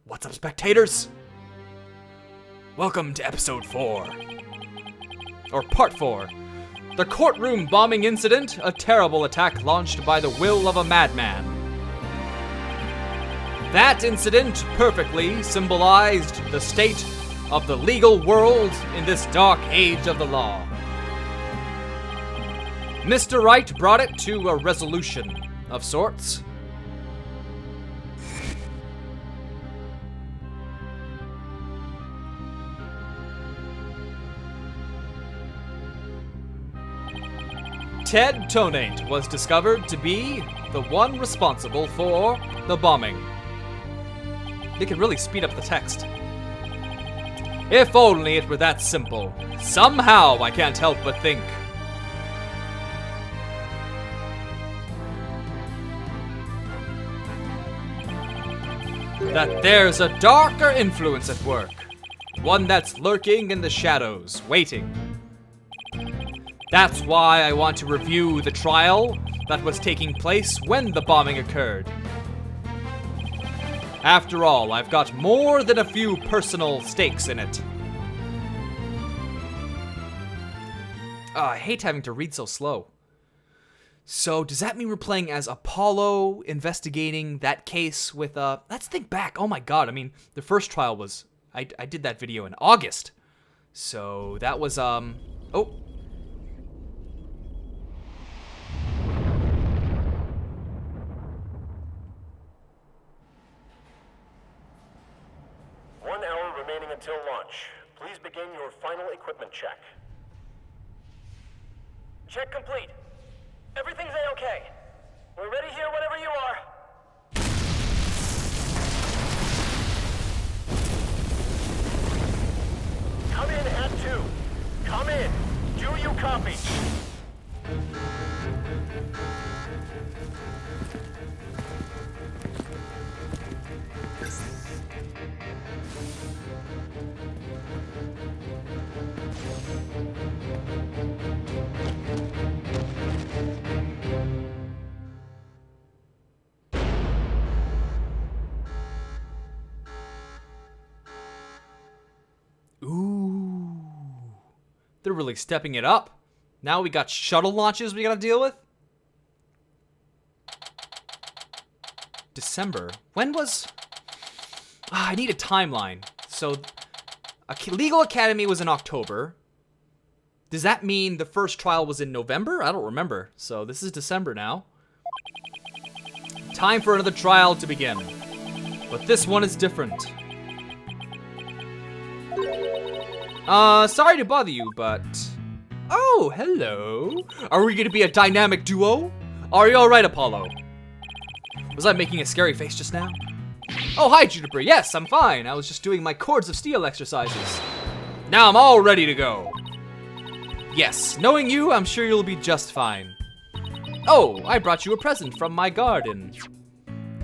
What's up, spectators? Welcome to episode 4. Or part 4. The courtroom bombing incident, a terrible attack launched by the will of a madman. That incident perfectly symbolized the state of the legal world in this dark age of the law. Mr. Wright brought it to a resolution of sorts. Ted Tonate was discovered to be the one responsible for the bombing. They could really speed up the text. If only it were that simple. Somehow I can't help but think. That there's a darker influence at work. One that's lurking in the shadows, waiting. That's why I want to review the trial that was taking place when the bombing occurred. After all, I've got more than a few personal stakes in it. I hate having to read so slow. So, does that mean we're playing as Apollo, investigating that case with, let's think back. Oh my god, I mean, the first trial was, I did that video in August. So, that was, oh. Until launch. Please begin your final equipment check. Check complete. Everything's A-okay. We're ready here whenever you are. Come in at 2. Come in. Do you copy? They're really stepping it up. Now we got shuttle launches we gotta deal with. December. When was... I need a timeline. So, Legal Academy was in October. Does that mean the first trial was in November? I don't remember. So this is December now. Time for another trial to begin. But this one is different. Sorry to bother you, but... Oh, hello. Are we gonna be a dynamic duo? Are you alright, Apollo? Was I making a scary face just now? Oh, hi, Juniper. Yes, I'm fine. I was just doing my cords of steel exercises. Now I'm all ready to go. Yes, knowing you, I'm sure you'll be just fine. Oh, I brought you a present from my garden.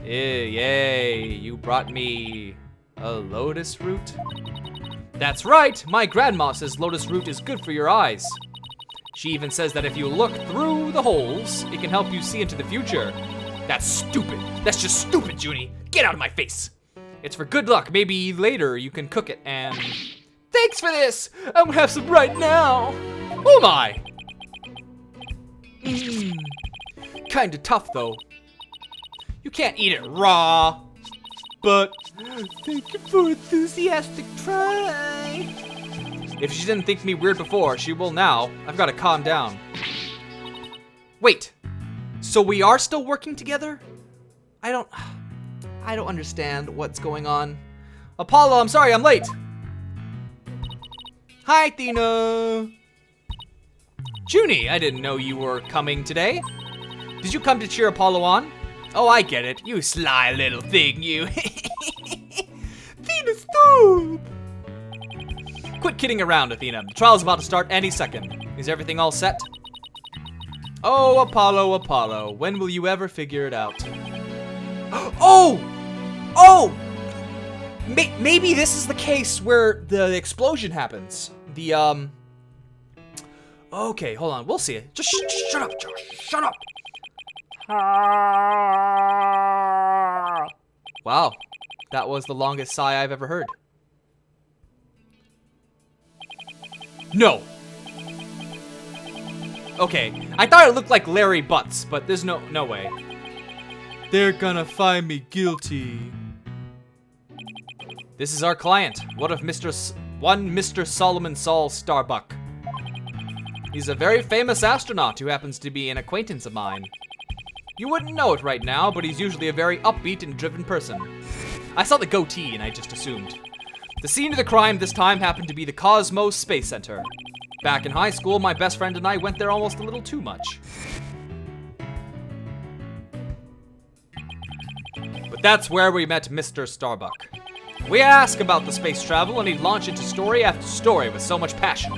Yay, you brought me a lotus root? That's right, my grandma says lotus root is good for your eyes. She even says that if you look through the holes, it can help you see into the future. That's stupid. That's just stupid, Junie. Get out of my face. It's for good luck. Maybe later you can cook it and... Thanks for this. I'm gonna have some right now. Oh my. Kinda tough though. You can't eat it raw. But thank you for enthusiastic try. If she didn't think me weird before, she will now. I've got to calm down. Wait, so we are still working together? I don't understand what's going on. Apollo, I'm sorry, I'm late. Hi, Athena. Junie, I didn't know you were coming today. Did you come to cheer Apollo on? Oh, I get it. You sly little thing, you. Athena, stop! Quit kidding around, Athena. The trial's about to start any second. Is everything all set? Oh, Apollo, Apollo. When will you ever figure it out? Oh! Oh! Maybe this is the case where the explosion happens. The, Okay, hold on. We'll see it. Just shut up, Josh. Shut up! Wow. That was the longest sigh I've ever heard. No. Okay, I thought it looked like Larry Butts, but there's no way. They're gonna find me guilty. This is our client. What of Mr. Solomon Saul Starbuck? He's a very famous astronaut who happens to be an acquaintance of mine. You wouldn't know it right now, but he's usually a very upbeat and driven person. I saw the goatee and I just assumed. The scene of the crime this time happened to be the Cosmos Space Center. Back in high school, my best friend and I went there almost a little too much. But that's where we met Mr. Starbuck. We asked about the space travel and he'd launch into story after story with so much passion.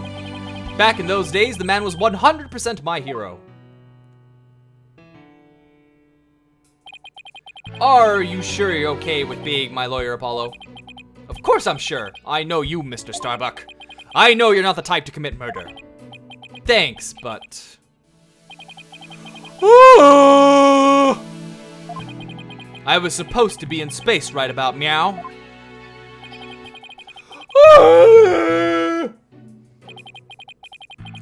Back in those days, the man was 100% my hero. Are you sure you're okay with being my lawyer, Apollo? Of course I'm sure. I know you, Mr. Starbuck. I know you're not the type to commit murder. Thanks, but... I was supposed to be in space right about meow.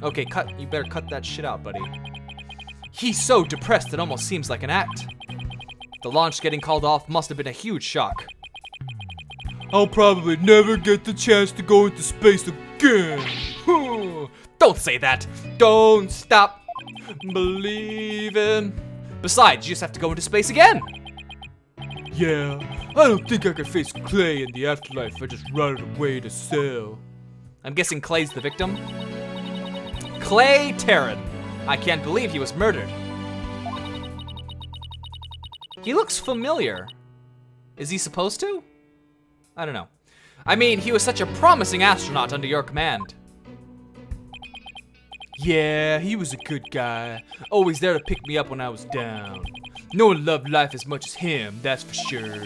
Okay, you better cut that shit out, buddy. He's so depressed it almost seems like an act. The launch getting called off must have been a huge shock. I'll probably never get the chance to go into space again. Don't say that. Don't stop believing. Besides, you just have to go into space again. Yeah, I don't think I could face Clay in the afterlife if I just run away to sell. I'm guessing Clay's the victim. Clay Terran. I can't believe he was murdered. He looks familiar. Is he supposed to? I don't know. I mean, he was such a promising astronaut under your command. Yeah, he was a good guy. Always there to pick me up when I was down. No one loved life as much as him, that's for sure.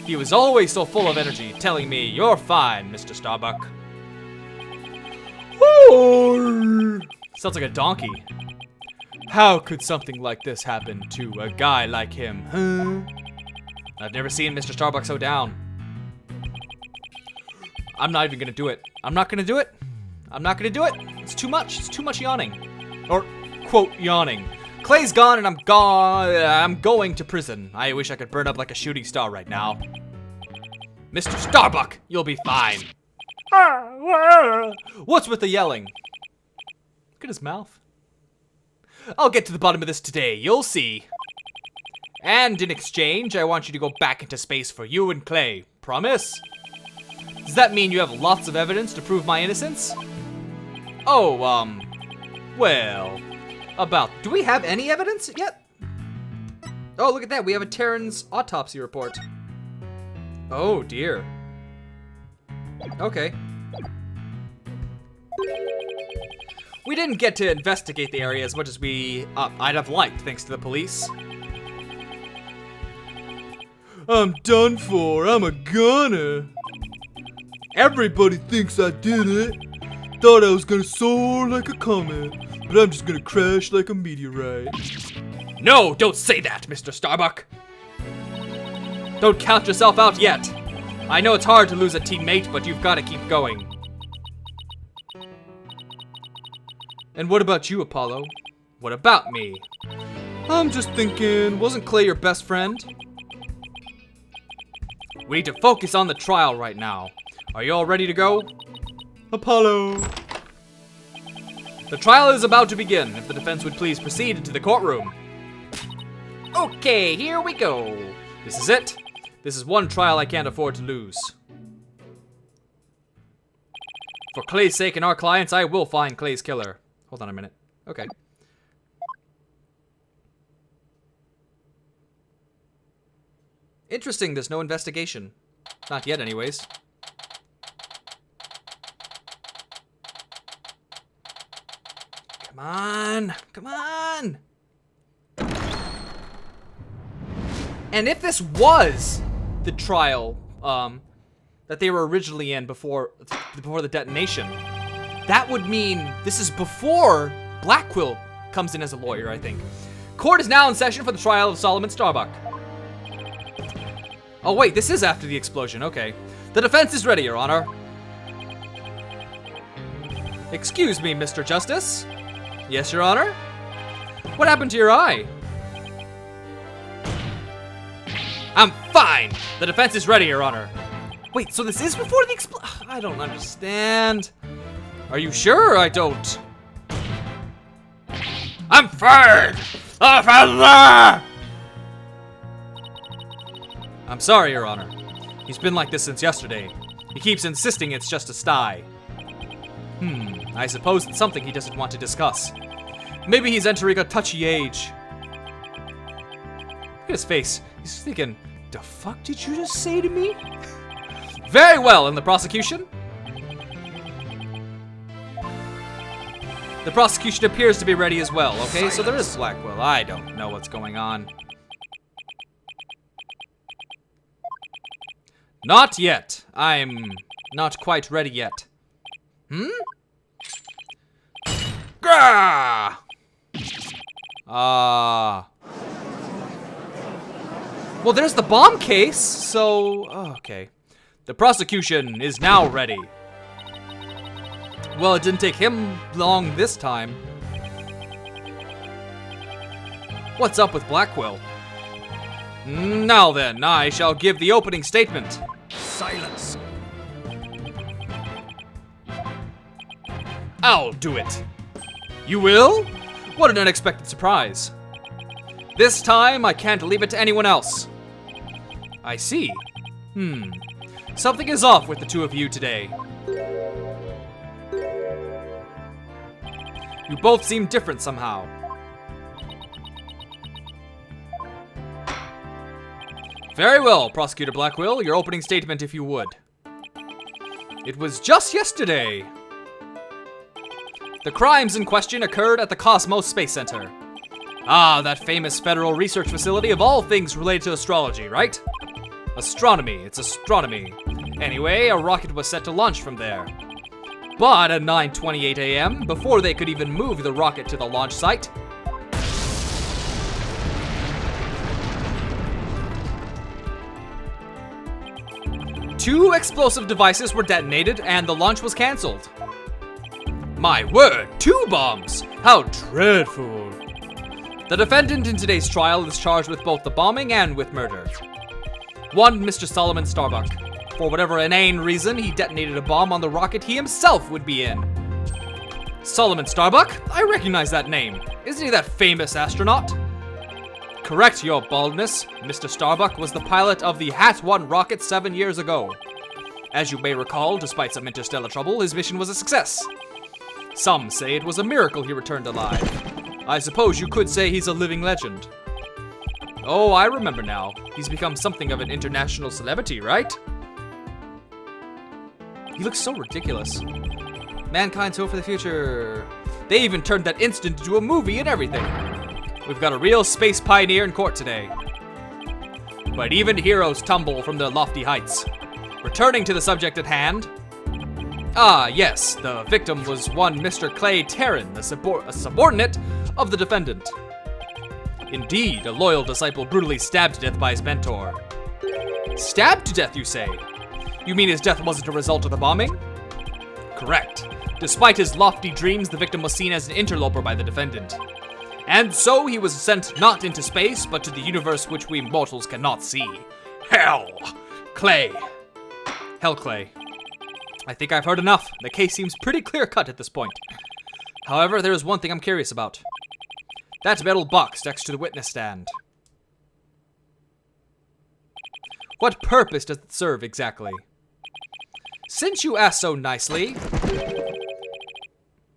He was always so full of energy, telling me, "You're fine, Mr. Starbuck." Sounds like a donkey. How could something like this happen to a guy like him, huh? I've never seen Mr. Starbuck so down. I'm not even gonna do it. I'm not gonna do it. I'm not gonna do it. It's too much. It's too much yawning. Or, quote, yawning. Clay's gone and I'm going to prison. I wish I could burn up like a shooting star right now. Mr. Starbuck, you'll be fine. What's with the yelling? Look at his mouth. I'll get to the bottom of this today, you'll see. And in exchange, I want you to go back into space for you and Clay. Promise? Does that mean you have lots of evidence to prove my innocence? Oh, well, do we have any evidence yet? Oh, look at that, we have a Terran's autopsy report. Oh, dear. Okay. We didn't get to investigate the area as much as I'd have liked, thanks to the police. I'm done for, I'm a goner. Everybody thinks I did it. Thought I was gonna soar like a comet, but I'm just gonna crash like a meteorite. No, don't say that, Mr. Starbuck. Don't count yourself out yet. I know it's hard to lose a teammate, but you've got to keep going. And what about you, Apollo? What about me? I'm just thinking, wasn't Clay your best friend? We need to focus on the trial right now. Are you all ready to go? Apollo. The trial is about to begin. If the defense would please proceed into the courtroom. Okay, here we go. This is it. This is one trial I can't afford to lose. For Clay's sake and our clients, I will find Clay's killer. Hold on a minute. Okay. Interesting, there's no investigation. Not yet, anyways. Come on! Come on! And if this was the trial that they were originally in before the detonation, that would mean this is before Black Quill comes in as a lawyer, I think. Court is now in session for the trial of Solomon Starbuck. Oh wait, this is after the explosion, okay. The defense is ready, Your Honor. Excuse me, Mr. Justice. Yes, Your Honor? What happened to your eye? I'm fine! The defense is ready, Your Honor. Wait, so this is before the explosion? I don't understand. Are you sure? I don't. I'm fine! I'm sorry, Your Honor. He's been like this since yesterday. He keeps insisting it's just a sty. I suppose it's something he doesn't want to discuss. Maybe he's entering a touchy age. Look at his face. He's thinking, the fuck did you just say to me? Very well, and the prosecution? The prosecution appears to be ready as well, okay? So there is Blackwell. I don't know what's going on. Not yet. I'm not quite ready yet. Gah! Well, there's the bomb case, so... okay. The prosecution is now ready. Well, it didn't take him long this time. What's up with Blackwell? Now then, I shall give the opening statement. Silence. I'll do it. You will? What an unexpected surprise. This time, I can't leave it to anyone else. I see. Something is off with the two of you today. You both seem different somehow. Very well, Prosecutor Blackwell, your opening statement if you would. It was just yesterday. The crimes in question occurred at the Cosmos Space Center. Ah, that famous federal research facility of all things related to astrology, right? Astronomy, it's astronomy. Anyway, a rocket was set to launch from there. But at 9:28 a.m., before they could even move the rocket to the launch site, two explosive devices were detonated and the launch was cancelled. My word, 2 bombs! How dreadful. The defendant in today's trial is charged with both the bombing and with murder. One, Mr. Solomon Starbuck. For whatever inane reason, he detonated a bomb on the rocket he himself would be in. Solomon Starbuck? I recognize that name. Isn't he that famous astronaut? Correct, your baldness. Mr. Starbuck was the pilot of the HAT-1 rocket 7 years ago. As you may recall, despite some interstellar trouble, his mission was a success. Some say it was a miracle he returned alive. I suppose you could say he's a living legend. Oh, I remember now. He's become something of an international celebrity, right? He looks so ridiculous. Mankind's hope for the future. They even turned that incident into a movie and everything. We've got a real space pioneer in court today. But even heroes tumble from their lofty heights. Returning to the subject at hand. Ah, yes, the victim was one Mr. Clay Terran, a subordinate of the defendant. Indeed, a loyal disciple brutally stabbed to death by his mentor. Stabbed to death, you say? You mean his death wasn't a result of the bombing? Correct. Despite his lofty dreams, the victim was seen as an interloper by the defendant. And so he was sent not into space, but to the universe which we mortals cannot see. Hell! Clay. Hell, Clay. I think I've heard enough. The case seems pretty clear-cut at this point. However, there is one thing I'm curious about. That metal box next to the witness stand. What purpose does it serve exactly? Since you asked so nicely...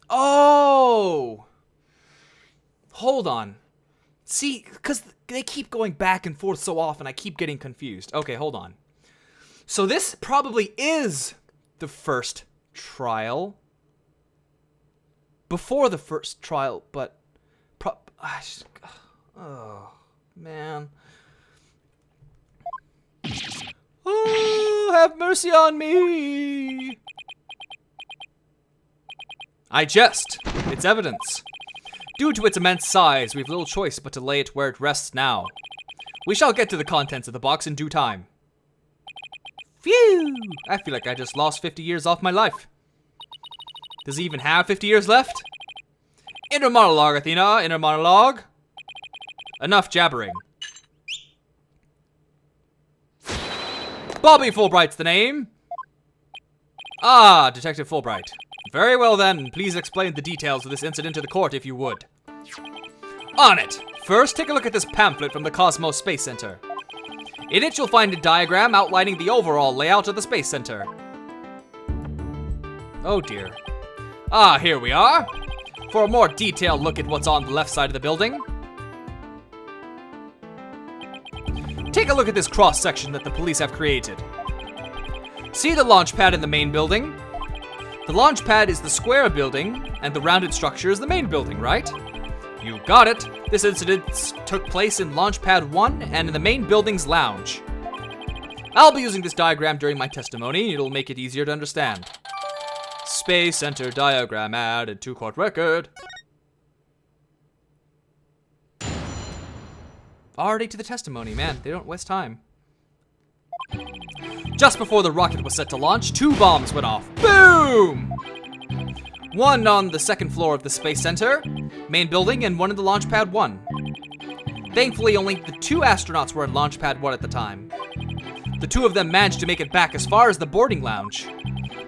Oh! Hold on. See, because they keep going back and forth so often, I keep getting confused. Okay, hold on. So this probably is the first trial. Before the first trial, but... oh, man. Oh, have mercy on me! I jest. It's evidence. Due to its immense size, we've little choice but to lay it where it rests now. We shall get to the contents of the box in due time. Phew! I feel like I just lost 50 years off my life. Does he even have 50 years left? Inner monologue, Athena. Inner monologue. Enough jabbering. Bobby Fulbright's the name. Ah, Detective Fulbright. Very well then, please explain the details of this incident to the court if you would. On it! First, take a look at this pamphlet from the Cosmos Space Center. In it, you'll find a diagram outlining the overall layout of the Space Center. Oh dear. Ah, here we are. For a more detailed look at what's on the left side of the building, take a look at this cross-section that the police have created. See the launch pad in the main building? The launch pad is the square building, and the rounded structure is the main building, right? You got it. This incident took place in Launch Pad 1 and in the main building's lounge. I'll be using this diagram during my testimony. It'll make it easier to understand. Space Center diagram added to court record. Already to the testimony, man. They don't waste time. Just before the rocket was set to launch, 2 bombs went off. Boom! One on the second floor of the Space Center, main building, and one in the Launch Pad 1. Thankfully, only the 2 astronauts were in Launch Pad 1 at the time. The 2 of them managed to make it back as far as the boarding lounge.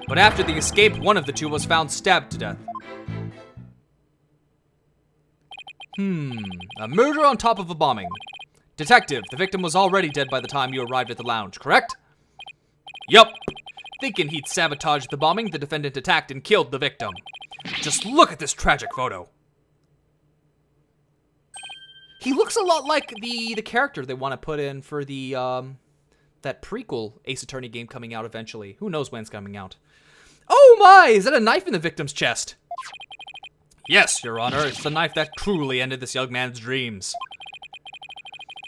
But after the escape, one of the 2 was found stabbed to death. A murder on top of a bombing. Detective, the victim was already dead by the time you arrived at the lounge, correct? Yup. Thinking he'd sabotaged the bombing, the defendant attacked and killed the victim. Just look at this tragic photo. He looks a lot like the character they want to put in for the, that prequel Ace Attorney game coming out eventually. Who knows when it's coming out. Oh my, is that a knife in the victim's chest? Yes, Your Honor, it's the knife that cruelly ended this young man's dreams.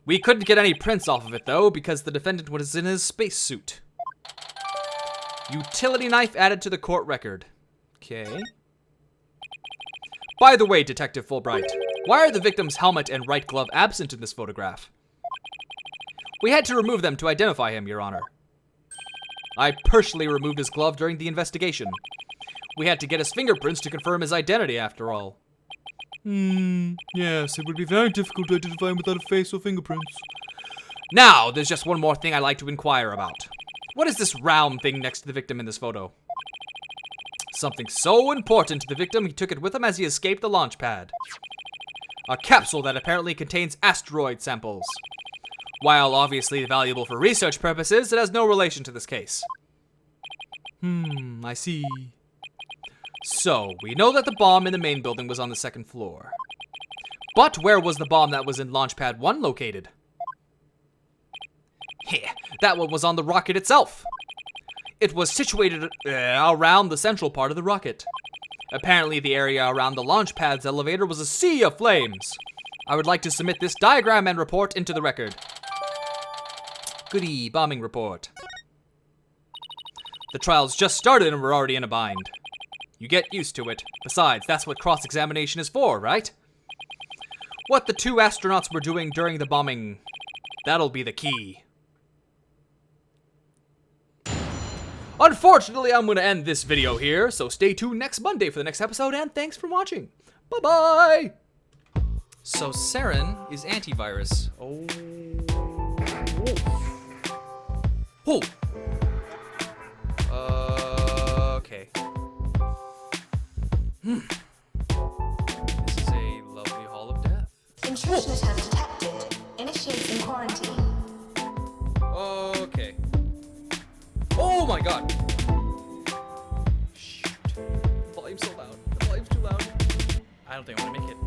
We couldn't get any prints off of it, though, because the defendant was in his spacesuit. Utility knife added to the court record. Okay. By the way, Detective Fulbright, why are the victim's helmet and right glove absent in this photograph? We had to remove them to identify him, Your Honor. I personally removed his glove during the investigation. We had to get his fingerprints to confirm his identity, after all. Yes, it would be very difficult to identify him without a face or fingerprints. Now, there's just one more thing I'd like to inquire about. What is this round thing next to the victim in this photo? Something so important to the victim, he took it with him as he escaped the launch pad. A capsule that apparently contains asteroid samples. While obviously valuable for research purposes, it has no relation to this case. I see. So, we know that the bomb in the main building was on the second floor. But where was the bomb that was in Launch Pad 1 located? That one was on the rocket itself. It was situated around the central part of the rocket. Apparently the area around the launch pad's elevator was a sea of flames. I would like to submit this diagram and report into the record. Goody, bombing report. The trial's just started and we're already in a bind. You get used to it. Besides, that's what cross-examination is for, right? What the 2 astronauts were doing during the bombing, that'll be the key. Unfortunately, I'm going to end this video here, so stay tuned next Monday for the next episode, and thanks for watching. Bye-bye! So, sarin is antivirus. Oh. Okay. This is a lovely hall of death. Intrusion attempt detected. Initiating quarantine. Okay. Oh my god! Shoot. The volume's so loud. The volume's too loud. I don't think I'm gonna make it.